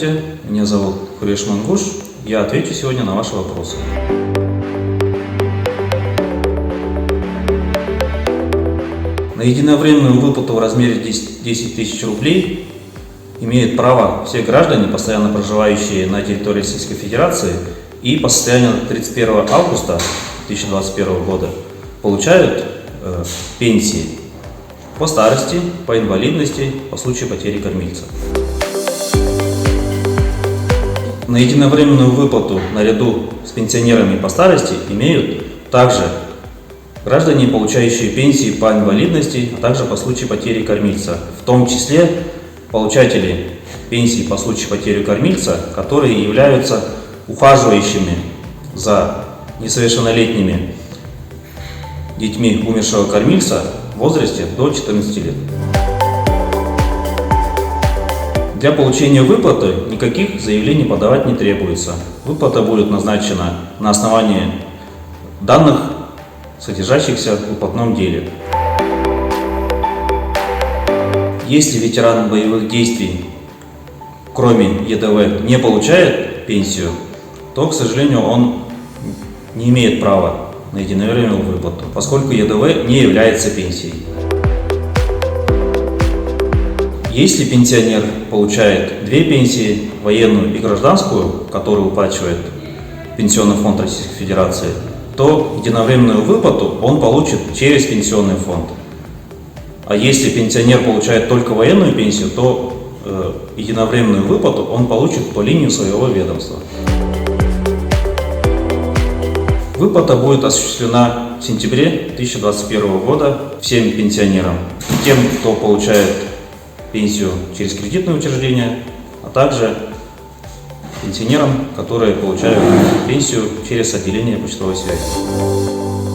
Здравствуйте, меня зовут Куреш Мангуш. Я отвечу сегодня на ваши вопросы. На единовременную выплату в размере 10 тысяч рублей имеют право все граждане, постоянно проживающие на территории Российской Федерации и по состоянию 31 августа 2021 года получают пенсии по старости, по инвалидности, по случаю потери кормильца. На единовременную выплату наряду с пенсионерами по старости имеют также граждане, получающие пенсии по инвалидности, а также по случаю потери кормильца, в том числе получатели пенсии по случаю потери кормильца, которые являются ухаживающими за несовершеннолетними детьми умершего кормильца в возрасте до 14 лет. Для получения выплаты никаких заявлений подавать не требуется. Выплата будет назначена на основании данных, содержащихся в выплатном деле. Если ветеран боевых действий, кроме ЕДВ, не получает пенсию, то, к сожалению, он не имеет права на единовременную выплату, поскольку ЕДВ не является пенсией. Если пенсионер получает две пенсии, военную и гражданскую, которую уплачивает Пенсионный фонд Российской Федерации, то единовременную выплату он получит через пенсионный фонд. А если пенсионер получает только военную пенсию, то единовременную выплату он получит по линии своего ведомства. Выплата будет осуществлена в сентябре 2021 года всем пенсионерам, тем, кто получает пенсию через кредитное учреждение, а также пенсионерам, которые получают пенсию через отделение почтовой связи.